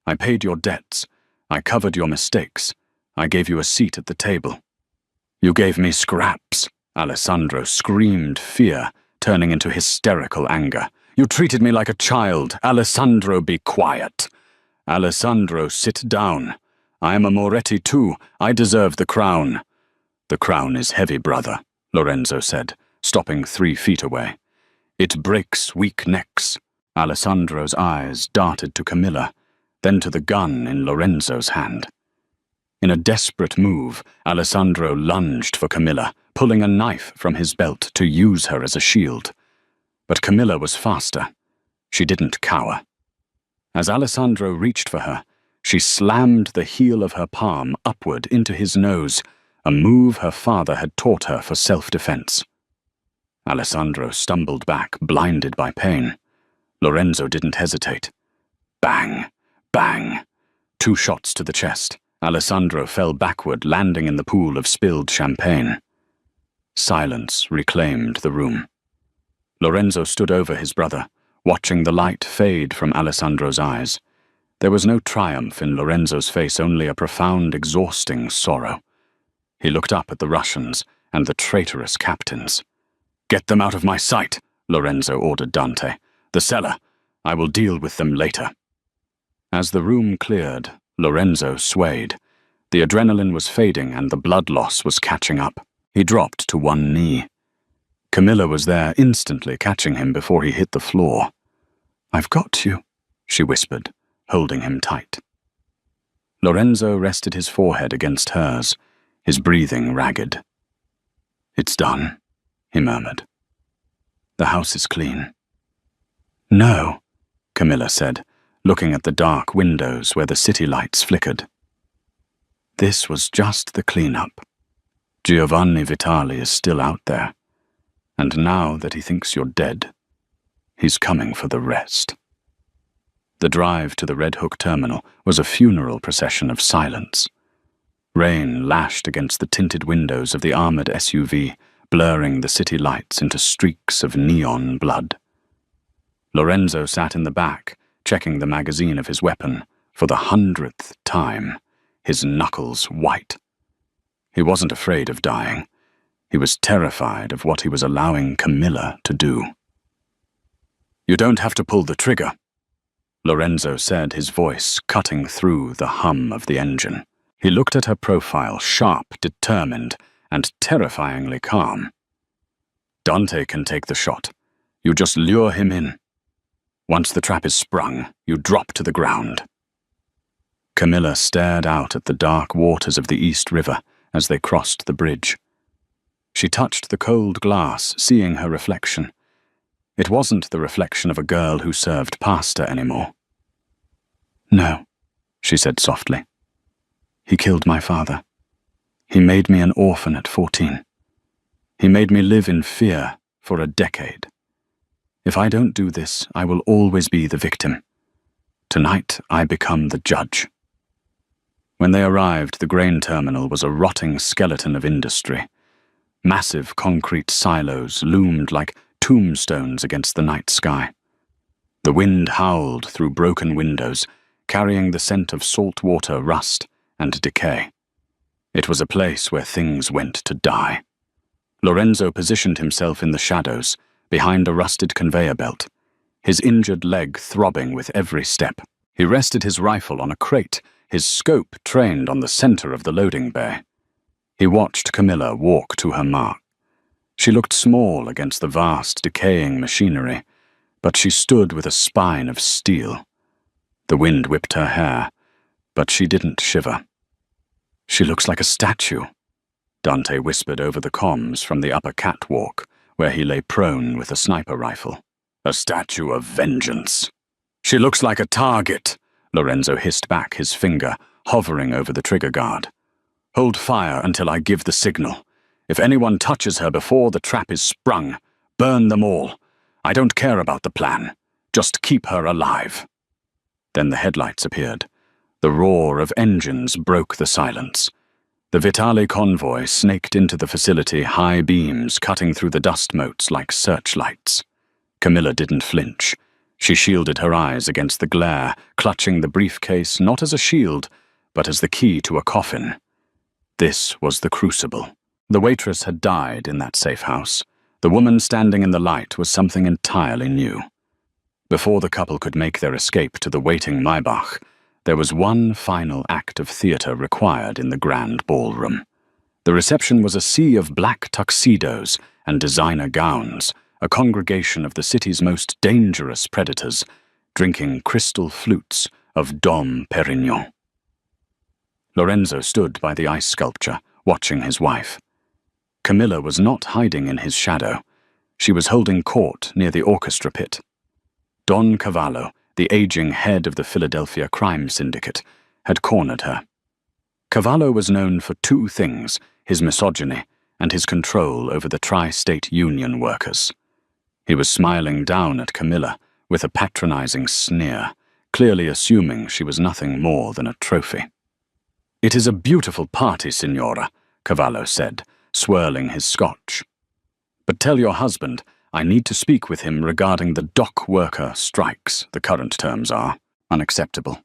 I paid your debts. I covered your mistakes. I gave you a seat at the table. You gave me scraps, Alessandro screamed, fear turning into hysterical anger. You treated me like a child. Alessandro, be quiet. Alessandro, sit down. I am a Moretti too. I deserve the crown. The crown is heavy, brother, Lorenzo said, stopping 3 feet away. It breaks weak necks. Alessandro's eyes darted to Camilla, then to the gun in Lorenzo's hand. In a desperate move, Alessandro lunged for Camilla, pulling a knife from his belt to use her as a shield. But Camilla was faster. She didn't cower. As Alessandro reached for her, she slammed the heel of her palm upward into his nose, a move her father had taught her for self-defense. Alessandro stumbled back, blinded by pain. Lorenzo didn't hesitate. Bang! Bang! 2 shots to the chest. Alessandro fell backward, landing in the pool of spilled champagne. Silence reclaimed the room. Lorenzo stood over his brother, watching the light fade from Alessandro's eyes. There was no triumph in Lorenzo's face, only a profound, exhausting sorrow. He looked up at the Russians and the traitorous captains. Get them out of my sight, Lorenzo ordered Dante. The cellar. I will deal with them later. As the room cleared, Lorenzo swayed. The adrenaline was fading and the blood loss was catching up. He dropped to one knee. Camilla was there, instantly catching him before he hit the floor. I've got you, she whispered, holding him tight. Lorenzo rested his forehead against hers, his breathing ragged. It's done, he murmured. The house is clean. No, Camilla said, looking at the dark windows where the city lights flickered. This was just the cleanup. Giovanni Vitali is still out there, and now that he thinks you're dead, he's coming for the rest. The drive to the Red Hook terminal was a funeral procession of silence. Rain lashed against the tinted windows of the armored SUV, blurring the city lights into streaks of neon blood. Lorenzo sat in the back, checking the magazine of his weapon for the 100th time, his knuckles white. He wasn't afraid of dying. He was terrified of what he was allowing Camilla to do. "You don't have to pull the trigger," Lorenzo said, his voice cutting through the hum of the engine. He looked at her profile, sharp, determined, and terrifyingly calm. "Dante can take the shot. You just lure him in. Once the trap is sprung, you drop to the ground." Camilla stared out at the dark waters of the East River as they crossed the bridge. She touched the cold glass, seeing her reflection. It wasn't the reflection of a girl who served pasta anymore. "No," she said softly. "He killed my father. He made me an orphan at 14. He made me live in fear for a decade. If I don't do this, I will always be the victim. Tonight, I become the judge." When they arrived, the grain terminal was a rotting skeleton of industry. Massive concrete silos loomed like tombstones against the night sky. The wind howled through broken windows, carrying the scent of salt water, rust, and decay. It was a place where things went to die. Lorenzo positioned himself in the shadows, behind a rusted conveyor belt, his injured leg throbbing with every step. He rested his rifle on a crate, his scope trained on the center of the loading bay. He watched Camilla walk to her mark. She looked small against the vast, decaying machinery, but she stood with a spine of steel. The wind whipped her hair, but she didn't shiver. "She looks like a statue," Dante whispered over the comms from the upper catwalk, where he lay prone with a sniper rifle. "A statue of vengeance." "She looks like a target," Lorenzo hissed back, his finger hovering over the trigger guard. "Hold fire until I give the signal. If anyone touches her before the trap is sprung, burn them all. I don't care about the plan. Just keep her alive." Then the headlights appeared. The roar of engines broke the silence. The Vitali convoy snaked into the facility, high beams cutting through the dust motes like searchlights. Camilla didn't flinch. She shielded her eyes against the glare, clutching the briefcase not as a shield, but as the key to a coffin. This was the crucible. The waitress had died in that safe house. The woman standing in the light was something entirely new. Before the couple could make their escape to the waiting Maybach, there was one final act of theater required in the grand ballroom. The reception was a sea of black tuxedos and designer gowns, a congregation of the city's most dangerous predators, drinking crystal flutes of Dom Perignon. Lorenzo stood by the ice sculpture, watching his wife. Camilla was not hiding in his shadow. She was holding court near the orchestra pit. Don Cavallo, the aging head of the Philadelphia crime syndicate, had cornered her. Cavallo was known for two things: his misogyny and his control over the tri-state union workers. He was smiling down at Camilla with a patronizing sneer, clearly assuming she was nothing more than a trophy. "It is a beautiful party, Signora," Cavallo said, swirling his scotch. "But tell your husband I need to speak with him regarding the dock worker strikes. The current terms are unacceptable."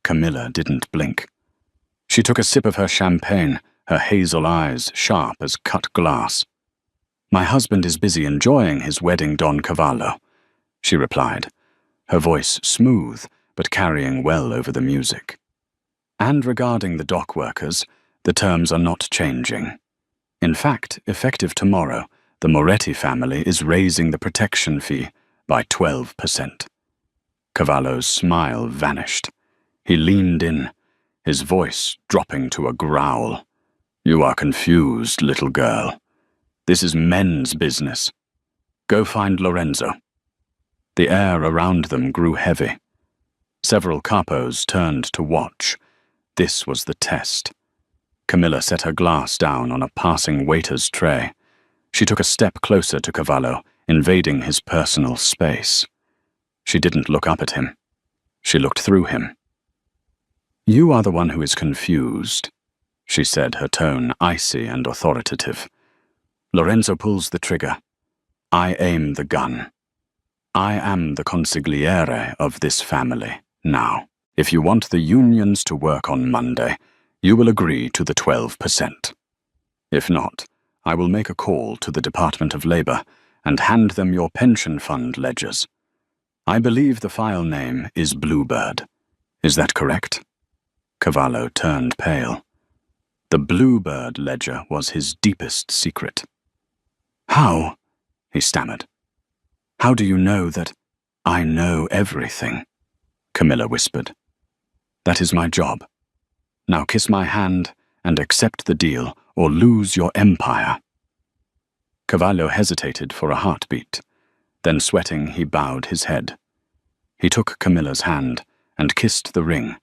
Camilla didn't blink. She took a sip of her champagne, her hazel eyes sharp as cut glass. "My husband is busy enjoying his wedding, Don Cavallo," she replied, her voice smooth but carrying well over the music. "And regarding the dock workers, the terms are not changing. In fact, effective tomorrow, the Moretti family is raising the protection fee by 12%. Cavallo's smile vanished. He leaned in, his voice dropping to a growl. "You are confused, little girl. This is men's business. Go find Lorenzo." The air around them grew heavy. Several capos turned to watch. This was the test. Camilla set her glass down on a passing waiter's tray. She took a step closer to Cavallo, invading his personal space. She didn't look up at him. She looked through him. "You are the one who is confused," she said, her tone icy and authoritative. Lorenzo pulls the trigger. I aim the gun. I am the consigliere of this family now. If you want the unions to work on Monday, you will agree to the 12%. If not, I will make a call to the Department of Labor and hand them your pension fund ledgers. I believe the file name is Bluebird. Is that correct? Cavallo turned pale. The Bluebird ledger was his deepest secret. How? He stammered. How do you know that I know everything? Camilla whispered. That is my job. Now kiss my hand and accept the deal or lose your empire. Cavallo hesitated for a heartbeat. Then, sweating, he bowed his head. He took Camilla's hand and kissed the ring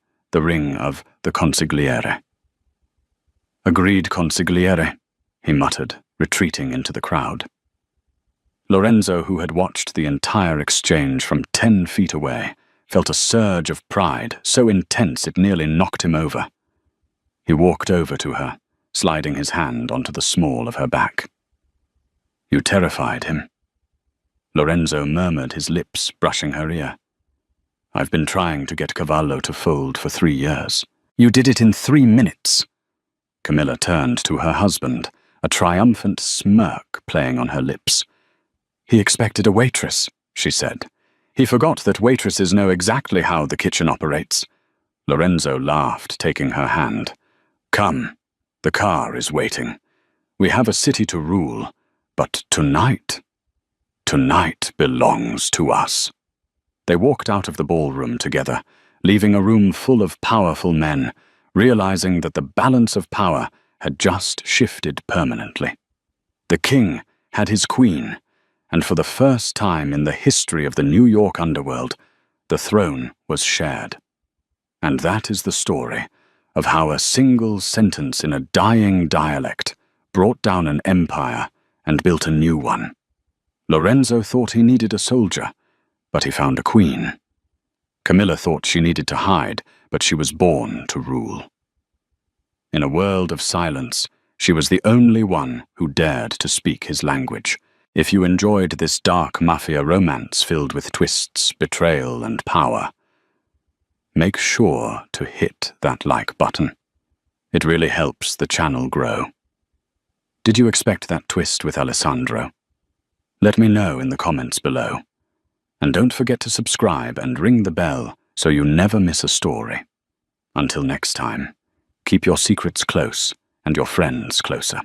of the consigliere. Agreed, consigliere, he muttered, retreating into the crowd. Lorenzo, who had watched the entire exchange from 10 feet away, felt a surge of pride so intense it nearly knocked him over. He walked over to her, sliding his hand onto the small of her back. You terrified him. Lorenzo murmured, his lips brushing her ear. I've been trying to get Cavallo to fold for 3 years. You did it in 3 minutes. Camilla turned to her husband, a triumphant smirk playing on her lips. He expected a waitress, she said. He forgot that waitresses know exactly how the kitchen operates. Lorenzo laughed, taking her hand. Come, the car is waiting. We have a city to rule, but tonight belongs to us. They walked out of the ballroom together, leaving a room full of powerful men, realizing that the balance of power had just shifted permanently. The king had his queen, and for the first time in the history of the New York underworld, the throne was shared. And that is the story of how a single sentence in a dying dialect brought down an empire and built a new one. Lorenzo thought he needed a soldier, but he found a queen. Camilla thought she needed to hide, but she was born to rule. In a world of silence, she was the only one who dared to speak his language. If you enjoyed this dark mafia romance filled with twists, betrayal, and power, make sure to hit that like button. It really helps the channel grow. Did you expect that twist with Alessandro? Let me know in the comments below. And don't forget to subscribe and ring the bell so you never miss a story. Until next time, keep your secrets close and your friends closer.